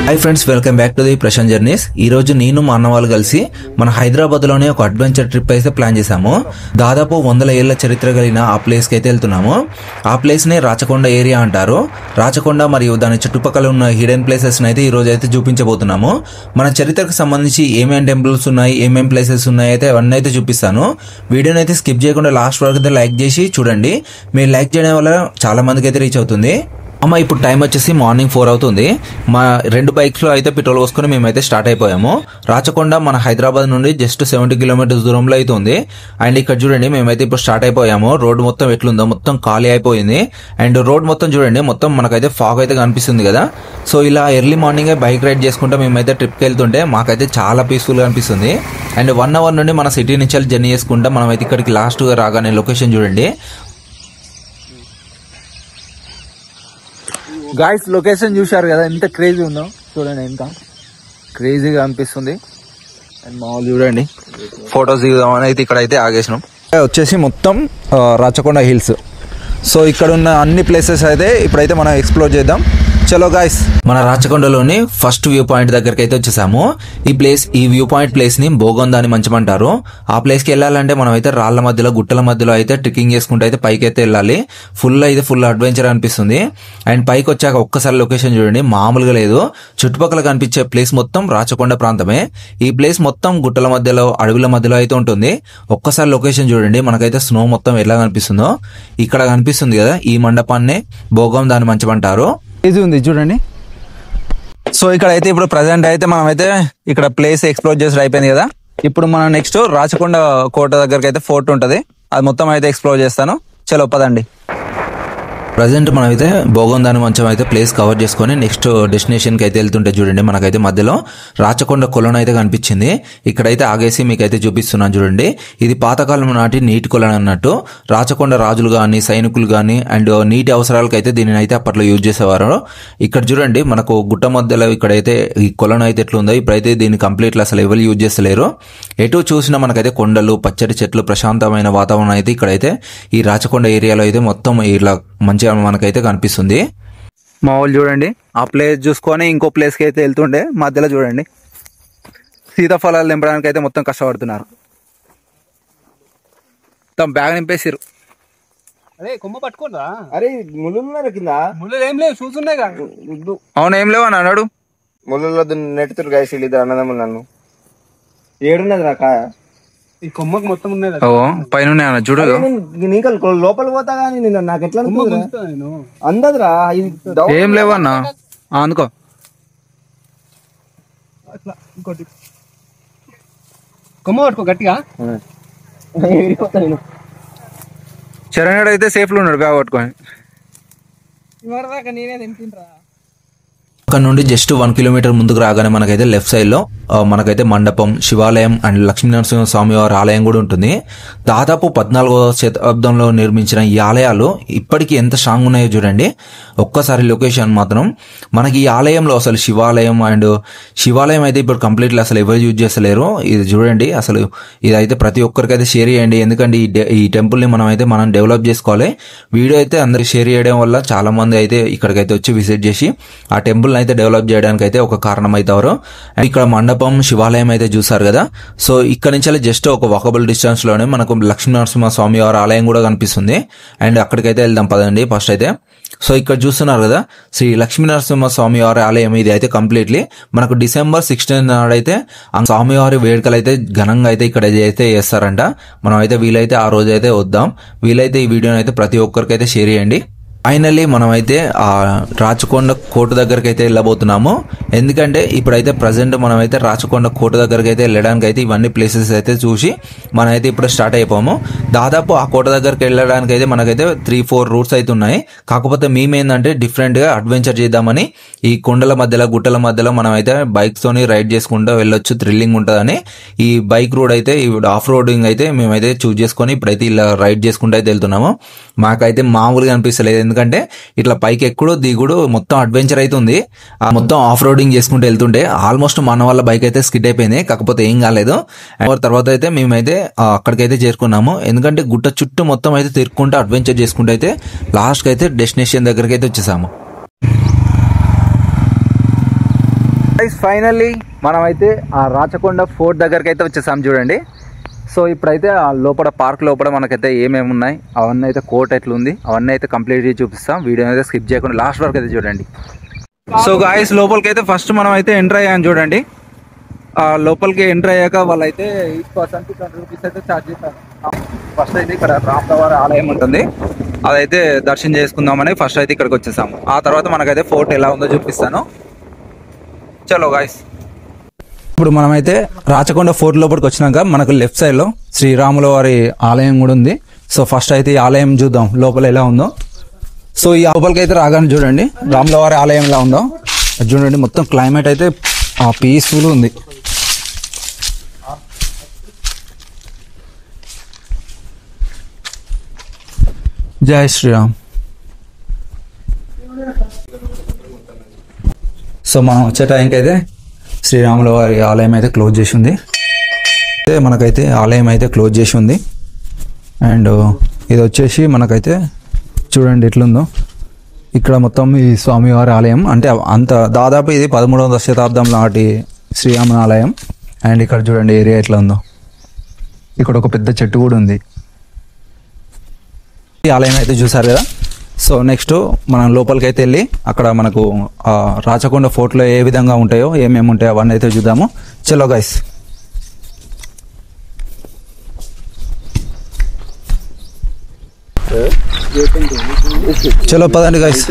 High friends, welcome back to the Prashanth journeys. ఈ రోజు నేను మా అన్న వాళ్ళు కలిసి మన హైదరాబాద్ లోనే ఒక అడ్వెంచర్ ట్రిప్ అయితే ప్లాన్ చేశాము. దాదాపు 100 ఏళ్ల చరిత్ర కలిగిన ఆ ప్లేస్ కి అయితే వెళ్తున్నాము. ఆ ప్లేస్ ని రాచకొండ ఏరియా అంటారు. రాచకొండ మరియు దాని చుట్టుపక్కల ఉన్న హిడెన్ ప్లేసెస్ అయితే ఈ రోజు అయితే చూపించబోతున్నాము. మన చరిత్రకు సంబంధించి ఏమేమి టెంపుల్స్ ఉన్నాయి, ఏమేమి ప్లేసెస్ ఉన్నాయి అయితే అవన్నీ అయితే చూపిస్తాను. వీడియోని అయితే స్కిప్ చేయకుండా లాస్ట్ వరకు అయితే లైక్ చేసి చూడండి. మీరు లైక్ చేయడం వల్ల చాలా మందికి అయితే రీచ్ అవుతుంది. అమ్మ, ఇప్పుడు టైం వచ్చేసి మార్నింగ్ 4 అవుతుంది. మా 2 బైక్స్ లో అయితే పెట్రోల్ పోసుకుని మేమైతే స్టార్ట్ అయిపోయాము. రాచకొండ మన హైదరాబాద్ నుండి జస్ట్ 70 కిలోమీటర్స్ దూరంలో అయితే ఉంది. అండ్ ఇక్కడ చూడండి, మేమైతే ఇప్పుడు స్టార్ట్ అయిపోయాము. రోడ్ మొత్తం ఎట్లుందో మొత్తం ఖాళీ అయిపోయింది. అండ్ రోడ్ మొత్తం చూడండి, మొత్తం మనకైతే ఫాగ్ అయితే కనిపిస్తుంది కదా. సో ఇలా ఎర్లీ మార్నింగ్ బైక్ రైడ్ చేసుకుంటూ మేమైతే ట్రిప్కి వెళ్తుంటే మాకైతే చాలా పీస్ఫుల్ గా అనిపిస్తుంది. అండ్ 1 అవర్ నుండి మన సిటీ నుంచి జర్నీ చేసుకుంటా మనమైతే ఇక్కడికి లాస్ట్ గా రాగానే లొకేషన్ చూడండి. గాయ్స్, లొకేషన్ చూశారు కదా, ఎంత క్రేజీ ఉందో చూడండి. ఎంత క్రేజీగా అనిపిస్తుంది. అండ్ మామూలు చూడండి, ఫొటోస్ దిగుదామని అయితే ఇక్కడైతే ఆగేసినాం. వచ్చేసి మొత్తం రాచకొండ హిల్స్. సో ఇక్కడ ఉన్న అన్ని ప్లేసెస్ అయితే ఇప్పుడైతే మనం ఎక్స్ప్లోర్ చేద్దాం. చలో గాయ్స్, మన రాచకొండలోని ఫస్ట్ వ్యూ పాయింట్ దగ్గరికి అయితే వచ్చేసాము. ఈ వ్యూ పాయింట్ ప్లేస్ ని బోగొంద అని మంచమంటారు. ఆ ప్లేస్ కి వెళ్ళాలంటే మనం అయితే రాళ్ల మధ్యలో, గుట్టల మధ్యలో అయితే ట్రెక్కింగ్ చేసుకుంటూ అయితే పైకి అయితే వెళ్ళాలి. ఫుల్ అడ్వెంచర్ అనిపిస్తుంది. అండ్ పైకి వచ్చాక ఒక్కసారి లొకేషన్ చూడండి, మామూలుగా లేదు. చుట్టుపక్కల కనిపించే ప్లేస్ మొత్తం రాచకొండ ప్రాంతమే. ఈ ప్లేస్ మొత్తం గుట్టల మధ్యలో, అడవుల మధ్యలో అయితే ఉంటుంది. ఒక్కసారి లొకేషన్ చూడండి, మనకైతే స్నో మొత్తం ఎలా కనిపిస్తుందో. ఇక్కడ కనిపిస్తుంది కదా, ఈ మండపాన్నే బోగొంద అని మంచమంటారు. ఇది ఉంది చూడండి. సో ఇక్కడ అయితే ఇప్పుడు ప్రజెంట్ అయితే మనం అయితే ఇక్కడ ప్లేస్ ఎక్స్ప్లోర్ చేసి అయిపోయింది కదా. ఇప్పుడు మనం నెక్స్ట్ రాచకొండ కోట దగ్గరికి అయితే ఫోర్ట్ ఉంటది, అది మొత్తం అయితే ఎక్స్ప్లోర్ చేస్తాను. చలో పదండి. ప్రజెంట్ మనం అయితే బోగొందాని మంచం అయితే ప్లేస్ కవర్ చేసుకుని నెక్స్ట్ డెస్టినేషన్ కి అయితే వెళ్తుంటే చూడండి, మనకైతే మధ్యలో రాచకొండ కొలను అయితే కనిపించింది. ఇక్కడైతే ఆగేసి మీకైతే చూపిస్తున్నాను చూడండి. ఇది పాతకాలం నాటి నీటి కొలను అన్నట్టు. రాచకొండ రాజులు గాని, సైనికులు గాని అండ్ నీటి అవసరాలకు అయితే దీనిని అయితే అప్పట్లో యూజ్ చేసేవారు. ఇక్కడ చూడండి, మనకు గుట్ట మధ్యలో ఇక్కడైతే ఈ కొలను అయితే ఎట్లుందో. ఇప్పుడైతే దీన్ని కంప్లీట్ అసలు ఎవరు యూజ్ చేస్తలేరు. ఎటు చూసినా మనకైతే కొండలు, పచ్చటి చెట్లు, ప్రశాంతమైన వాతావరణం అయితే ఇక్కడైతే ఈ రాచకొండ ఏరియాలో అయితే మొత్తం ఇలా మంచిగా మనకైతే కనిపిస్తుంది. మా వాళ్ళు చూడండి, ఆ ప్లేస్ చూసుకొని ఇంకో ప్లేస్ కి అయితే వెళ్తుండే మధ్యలో చూడండి సీతాఫలాలు నింపడానికి అయితే మొత్తం కష్టపడుతున్నారు. మొత్తం బ్యాగ్ నింపేసారు. అరే కొమ్మ పట్టుకోరా. అరే ముళ్ళు కింద ముళ్ళు ఏం లేవు, చూస్తున్నాయి. అవును, ఏం లేవు అని అన్నాడు. ముళ్ళలో నెట్టుతురు గాయస్ వీళ్ళిద్దరు అన్నదమ్ములు. నన్ను ఏడున్నది నా కాయ. ఈ కొమ్మకు మొత్తం ఉన్నది. పైన చూడదు. నీకు లోపల పోతా గానీ నాకు ఎట్లా అందదురా. ఏం లేవు అన్న అనుకో. ఇంకోటి కొమ్మ పట్టుకో గట్టిగా. చరణ్ అయితే సేఫ్ లో ఉన్నాడు బ్యాగ్ పట్టుకొని. నేనే తెంపిండ్రా. అక్కడ నుండి జస్ట్ 1 కిలోమీటర్ ముందుకు రాగానే మనకైతే లెఫ్ట్ సైడ్ లో మనకైతే మండపం, శివాలయం అండ్ లక్ష్మీనరసింహ స్వామి వారి ఆలయం కూడా ఉంటుంది. దాదాపు 14వ శతాబ్దంలో నిర్మించిన ఈ ఆలయాలు ఇప్పటికీ ఎంత స్ట్రాంగ్ ఉన్నాయో చూడండి. ఒక్కసారి లొకేషన్ మాత్రం మనకి ఈ ఆలయంలో అసలు శివాలయం అయితే ఇప్పుడు కంప్లీట్లీ అసలు ఎవరు యూజ్ చేస్తలేరు. ఇది చూడండి, అసలు ఇదైతే ప్రతి ఒక్కరికైతే షేర్ చేయండి. ఎందుకంటే ఈ టెంపుల్ ని మనం డెవలప్ చేసుకోవాలి. వీడియో అయితే అందరికి షేర్ చేయడం వల్ల చాలా మంది అయితే ఇక్కడికైతే వచ్చి విజిట్ చేసి ఆ టెంపుల్ అయితే డెవలప్ చేయడానికి అయితే ఒక కారణం అవుతారు. ఇక్కడ మండపం, శివాలయం అయితే చూసారు కదా. సో ఇక్కడ నుంచి జస్ట్ ఒక వాకబుల్ డిస్టెన్స్ లోనే మనకు లక్ష్మీనరసింహ స్వామి వారి ఆలయం కూడా కనిపిస్తుంది. అండ్ అక్కడికైతే వెళ్దాం పదండి ఫస్ట్ అయితే. సో ఇక్కడ చూస్తున్నారు కదా, శ్రీ లక్ష్మీనరసింహ స్వామివారి ఆలయం. ఇది అయితే కంప్లీట్లీ మనకు December 16 నాడైతే ఆ స్వామివారి వేడుకలు అయితే ఘనంగా అయితే ఇక్కడ అయితే చేస్తారంట. మనం అయితే వీలైతే ఆ రోజు అయితే వద్దాం. వీలైతే ఈ వీడియోని అయితే ప్రతి ఒక్కరికైతే షేర్ చేయండి. ఫైనల్లీ మనం అయితే ఆ రాచకొండ కోట దగ్గరికి అయితే వెళ్ళబోతున్నాము. ఎందుకంటే ఇప్పుడైతే ప్రజెంట్ మనం అయితే రాచకొండ కోట దగ్గరికి అయితే వెళ్ళడానికి అయితే ఇవన్నీ ప్లేసెస్ అయితే చూసి మనం అయితే ఇప్పుడు స్టార్ట్ అయిపోము. దాదాపు ఆ కోట దగ్గరికి వెళ్ళడానికి అయితే మనకైతే 3-4 రూట్స్ అయితే ఉన్నాయి. కాకపోతే మేమేందంటే డిఫరెంట్ గా అడ్వెంచర్ చేద్దామని ఈ కొండల మధ్యలో, గుట్టల మధ్యలో మనం అయితే బైక్స్ తోని రైడ్ చేసుకుంటూ వెళ్ళొచ్చు, థ్రిల్లింగ్ ఉంటుందని ఈ బైక్ రోడ్ అయితే ఆఫ్ రోడింగ్ అయితే మేమైతే చూస్ చేసుకొని ఇప్పుడైతే ఇలా రైడ్ చేసుకుంటూ అయితే వెళ్తున్నాము. మాకైతే మామూలుగా అనిపిస్తలేదు, ఎందుకంటే ఇట్లా పైకి ఎక్కుడు దిగుడు మొత్తం అడ్వెంచర్ అవుతుంది. మొత్తం ఆఫ్ రోడింగ్ చేసుకుంటూ వెళ్తుంటే ఆల్మోస్ట్ మన వాళ్ళ బైక్ అయితే స్కిడ్ అయిపోయింది. కాకపోతే ఏం కాలేదు. తర్వాత అయితే మేమైతే అక్కడికైతే చేరుకున్నాము. ఎందుకంటే గుట్ట చుట్టూ మొత్తం అయితే తిరుక్కుంటూ అడ్వెంచర్ చేసుకుంటూ అయితే లాస్ట్ కి అయితే డెస్టినేషన్ దగ్గరికి అయితే వచ్చేసాము. ఫైనల్లీ మనమైతే ఆ రాచకొండ ఫోర్ట్ దగ్గరికి అయితే వచ్చేసాం చూడండి. సో ఇప్పుడైతే ఆ లోపల పార్క్ లోపల మనకైతే ఏమేమి ఉన్నాయి అవన్నీ అయితే కోర్ట్ ఎట్లుంది అవన్నీ అయితే కంప్లీట్ చేసి చూపిస్తాం. వీడియో అయితే స్కిప్ చేయకుండా లాస్ట్ వరకు అయితే చూడండి. సో గాయస్ లోపలికి అయితే ఫస్ట్ మనం అయితే ఎంటర్ అయ్యాం చూడండి. ఆ లోపలికి ఎంటర్ అయ్యాక వాళ్ళైతే ఈచ్ పర్సన్కి 20 రూపీస్ అయితే ఛార్జ్ చేస్తారు. ఫస్ట్ అయితే ఇక్కడ రామవారి ఆలయం ఉంటుంది, అదైతే దర్శనం చేసుకుందామని ఫస్ట్ అయితే ఇక్కడికి వచ్చేసాము. ఆ తర్వాత మనకైతే ఫోర్ట్ ఎలా ఉందో చూపిస్తాను. చలో గాయస్, ఇప్పుడు మనమైతే రాచకొండ ఫోర్ట్ లోపలికి వచ్చినాక మనకు లెఫ్ట్ సైడ్ లో శ్రీరాముల వారి ఆలయం కూడా ఉంది. సో ఫస్ట్ అయితే ఈ ఆలయం చూద్దాం లోపల ఎలా ఉందో. సో ఈ లోపలికి అయితే రాగానే చూడండి రాముల వారి ఆలయం ఎలా ఉందో చూడండి. మొత్తం క్లైమేట్ అయితే పీస్ఫుల్ ఉంది. జై శ్రీరామ్. సో మనం వచ్చే టైంకి అయితే శ్రీరాముల వారి ఆలయం అయితే క్లోజ్ చేసి ఉంది. మనకైతే ఆలయం అయితే క్లోజ్ చేసి ఉంది. అండ్ ఇది వచ్చేసి మనకైతే చూడండి ఎట్లుందో. ఇక్కడ మొత్తం ఈ స్వామివారి ఆలయం అంటే అంత దాదాపు ఇది 13వ శతాబ్దం నాటి శ్రీరాముల ఆలయం. అండ్ ఇక్కడ చూడండి ఏరియా ఎట్లా ఉందో. ఇక్కడ ఒక పెద్ద చెట్టు కూడా ఉంది. ఈ ఆలయం అయితే చూసారు కదా. సో నెక్స్ట్ మనం లోపలికి అయితే వెళ్ళి అక్కడ మనకు రాచకొండ ఫోర్ట్లో ఏ విధంగా ఉంటాయో ఏమేమి ఉంటాయో అవన్నీ అయితే చూద్దాము. చలో గైస్. చలో పదండి గైస్.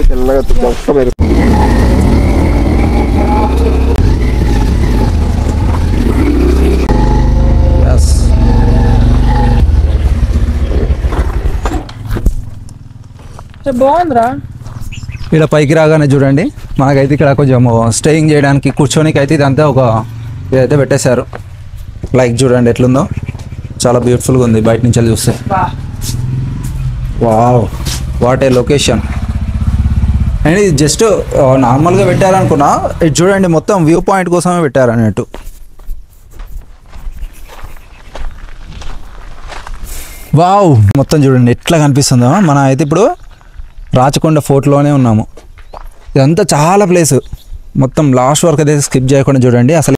బాగుందిరా. ఇక్కడ పైకి రాగానే చూడండి మనకైతే ఇక్కడ కొంచెం స్టేయింగ్ చేయడానికి కూర్చోనికి అయితే ఇదంతా ఒక ఇదైతే పెట్టేశారు. లైక్ చూడండి ఎట్లుందో, చాలా బ్యూటిఫుల్గా ఉంది బయట నుంచి వెళ్ళి చూస్తే. Wow, what a location. And ఇది జస్ట్ నార్మల్గా పెట్టారనుకున్నా, ఇది చూడండి మొత్తం వ్యూ పాయింట్ కోసమే పెట్టారు అన్నట్టు. వావ్, మొత్తం చూడండి ఎట్లా కనిపిస్తుందో. మనం అయితే ఇప్పుడు రాచకొండ ఫోర్ట్లోనే ఉన్నాము. ఇదంతా చాలా ప్లేస్, మొత్తం లాస్ట్ వరకు అయితే స్కిప్ చేయకుండా చూడండి. అసలు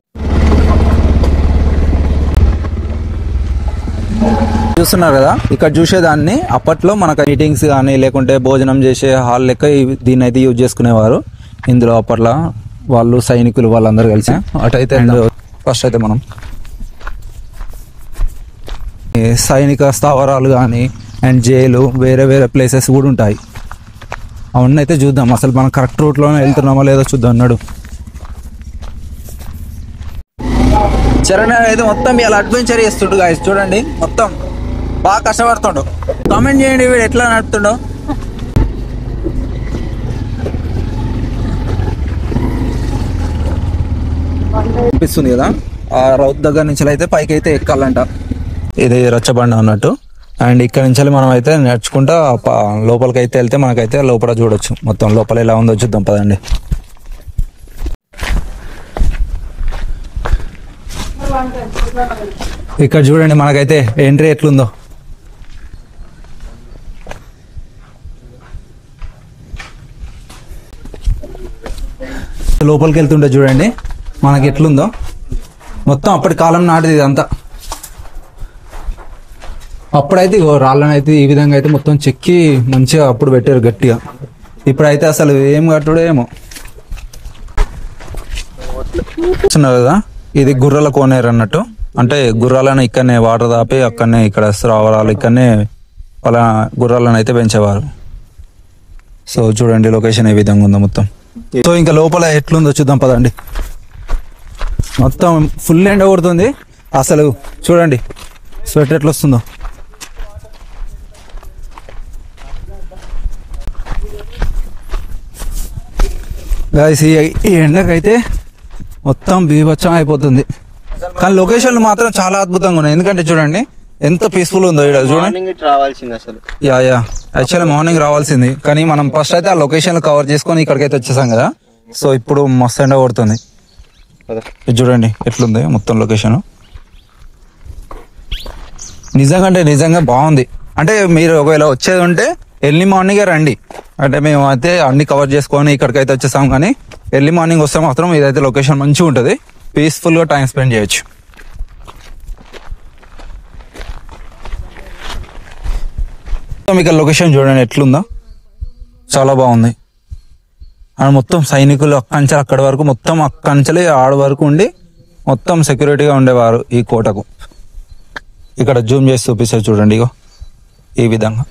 చూస్తున్నారు కదా, ఇక్కడ చూసేదాన్ని అప్పట్లో మనకు మీటింగ్స్ కానీ లేకుంటే భోజనం చేసే హాల్ లెక్క దీన్ని అయితే యూజ్ చేసుకునేవారు. ఇందులో అప్పట్లో వాళ్ళు సైనికులు వాళ్ళందరూ కలిసి అటైతే ఫస్ట్ అయితే మనం సైనిక స్థావరాలు కానీ అండ్ జైలు వేరే వేరే ప్లేసెస్ కూడా ఉంటాయి. అవన్నీ అయితే చూద్దాం. అసలు మనం కరెక్ట్ రూట్లోనే వెళ్తున్నామో లేదో చూద్దాం అన్నాడు. చరణ్ అయితే మొత్తం ఇలా అడ్వెంచర్ చేస్తుండు గాయస్. చూడండి మొత్తం బాగా కష్టపడుతుండు. కామెంట్ చేయండి వీడు ఎట్లా నడుపుతుండో. అనిపిస్తుంది కదా. ఆ రౌత్ దగ్గర నుంచి అయితే పైకి అయితే ఎక్కాలంట. ఇది రచ్చబండ అన్నట్టు. అండ్ ఇక్కడ నుంచి మనం అయితే నడుచుకుంటా లోపలికి అయితే వెళ్తే మనకైతే లోపల చూడొచ్చు. మొత్తం లోపల ఎలా ఉందో చూద్దాం పదండి. ఇక్కడ చూడండి మనకైతే ఎంట్రీ ఎట్లుందో. లోపలికి వెళ్తుంటే చూడండి మనకి ఎట్లుందో. మొత్తం అప్పటి కాలం నాటిది ఇదంతా. అప్పుడైతే రాళ్ళని అయితే ఈ విధంగా అయితే మొత్తం చెక్కి మంచిగా అప్పుడు పెట్టారు గట్టిగా. ఇప్పుడైతే అసలు ఏం కట్టుడో ఏమో. చూస్తున్నారు కదా, ఇది గుర్రాల కోనేరు అన్నట్టు. అంటే గుర్రాలను ఇక్కడనే వాటర్ దాపి అక్కడనే ఇక్కడ స్థావరాలు ఇక్కడనే వాళ్ళ గుర్రాలను అయితే పెంచేవారు. సో చూడండి లొకేషన్ ఏ విధంగా ఉందో మొత్తం. సో ఇంకా లోపల ఎట్లుందో చూద్దాం పదండి. మొత్తం ఫుల్ ఎండ కొడుతుంది అసలు. చూడండి స్వెటర్ ఎట్లా వస్తుందో. గాయస్ ఈ ఎండకైతే మొత్తం బీభత్సం అయిపోతుంది. కానీ లొకేషన్లు మాత్రం చాలా అద్భుతంగా ఉన్నాయి. ఎందుకంటే చూడండి ఎంత పీస్ఫుల్ ఉందో ఇక్కడ చూడండి. యా యాక్చువల్లీ మార్నింగ్ రావాల్సింది, కానీ మనం ఫస్ట్ అయితే ఆ లొకేషన్లు కవర్ చేసుకొని ఇక్కడికైతే వచ్చేసాం కదా. సో ఇప్పుడు మస్తు ఎండ కొడుతుంది. చూడండి ఎట్లుంది మొత్తం లొకేషన్. నిజంగా బాగుంది. అంటే మీరు ఒకవేళ వచ్చేది ఉంటే ఎర్లీ మార్నింగే రండి. అంటే మేము అయితే అన్ని కవర్ చేసుకొని ఇక్కడికైతే వచ్చేసాం. కానీ ఎర్లీ మార్నింగ్ వస్తే మాత్రం ఇదైతే లొకేషన్ మంచిగా ఉంటుంది, పీస్ఫుల్గా టైం స్పెండ్ చేయొచ్చు. మీకు లొకేషన్ చూడండి ఎట్లుందో, చాలా బాగుంది. అండ్ మొత్తం సైనికులు అక్కంచెలు అక్కడి వరకు, మొత్తం అక్కంచెలు ఆడ వరకు ఉండి మొత్తం సెక్యూరిటీగా ఉండేవారు ఈ కోటకు. ఇక్కడ జూమ్ చేసి చూపిస్తారు చూడండి, ఇగో ఈ విధంగా.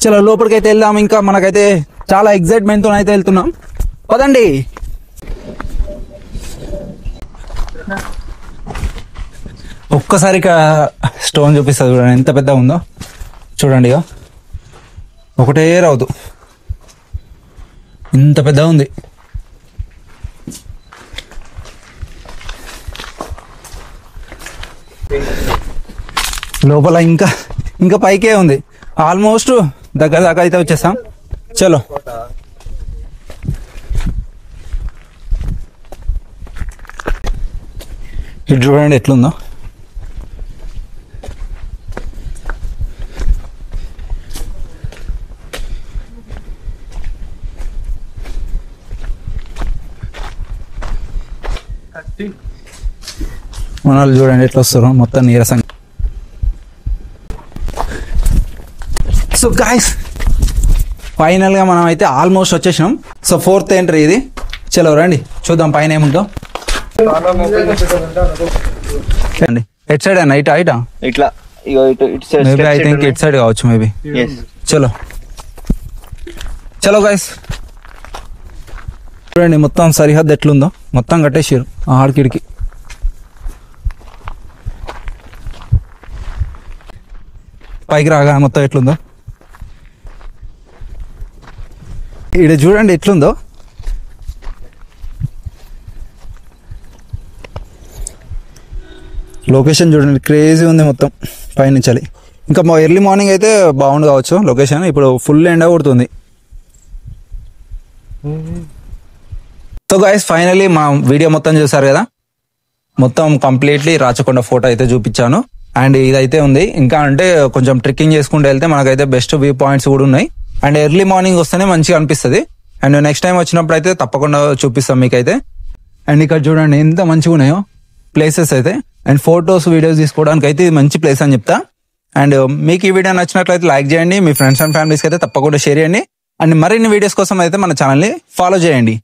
చలో లోపలికి అయితే వెళ్దాం. ఇంకా మనకైతే చాలా ఎక్సైట్మెంట్తో అయితే వెళ్తున్నాం, పదండి. ఒక్కసారి స్టోన్ చూపిస్తుంది చూడండి, ఎంత పెద్ద ఉందో చూడండి. ఇక ఒకటే రావద్దు, ఇంత పెద్ద ఉంది. లోపల ఇంకా పైకే ఉంది. ఆల్మోస్ట్ దగ్గర దాకా అయితే వచ్చేసాం. చలో ఇటు చూడండి ఎట్లుందో. మన వాళ్ళు చూడండి ఎట్లా వస్తారు, మొత్తం నీరసంగా. సో గాయ్స్ ఫైనల్గా మనం అయితే ఆల్మోస్ట్ వచ్చేసినాం. సో 4th ఎంట్రీ ఇది. చలో రండి చూద్దాం పైన ఏముంటో. ఎట్ సైడ్ అన్న, ఇటా ఇట్లా maybe I think at side కావచ్చు మేబీ. చలో గాయ్స్ చూడండి మొత్తం సరిహద్దు ఎట్లుందో, మొత్తం కట్టేసారు ఆడికిడికి. పైకి రాగా మొత్తం ఎట్లుందో ఇక్కడ చూడండి ఎట్లుందో. లొకేషన్ చూడండి క్రేజీ ఉంది మొత్తం పైనుంచాలి. ఇంకా ఎర్లీ మార్నింగ్ అయితే బాగుండు కావచ్చు లొకేషన్, ఇప్పుడు ఫుల్ ఎండ కొడుతుంది. సో గైస్ ఫైనలీ మా వీడియో మొత్తం చూసారు కదా, మొత్తం కంప్లీట్లీ రాచకొండ ఫోటో అయితే చూపించాను. అండ్ ఇదైతే ఉంది, ఇంకా అంటే కొంచెం ట్రెక్కింగ్ చేసుకుంటూ వెళ్తే మనకైతే బెస్ట్ వ్యూ పాయింట్స్ కూడా ఉన్నాయి. అండ్ ఎర్లీ మార్నింగ్ వస్తేనే మంచిగా అనిపిస్తుంది. అండ్ నెక్స్ట్ టైం వచ్చినప్పుడు అయితే తప్పకుండా చూపిస్తాం మీకైతే. అండ్ ఇక్కడ చూడండి ఎంత మంచిగా ఉన్నాయో ప్లేసెస్ అయితే. అండ్ ఫొటోస్ వీడియోస్ తీసుకోవడానికి అయితే ఇది మంచి ప్లేస్ అని చెప్తా. అండ్ మీకు ఈ వీడియో నచ్చినట్లయితే లైక్ చేయండి, మీ ఫ్రెండ్స్ అండ్ ఫ్యామిలీస్కి అయితే తప్పకుండా షేర్ చేయండి. అండ్ మరిన్ని వీడియోస్ కోసం అయితే మన ఛానల్ని ఫాలో చేయండి.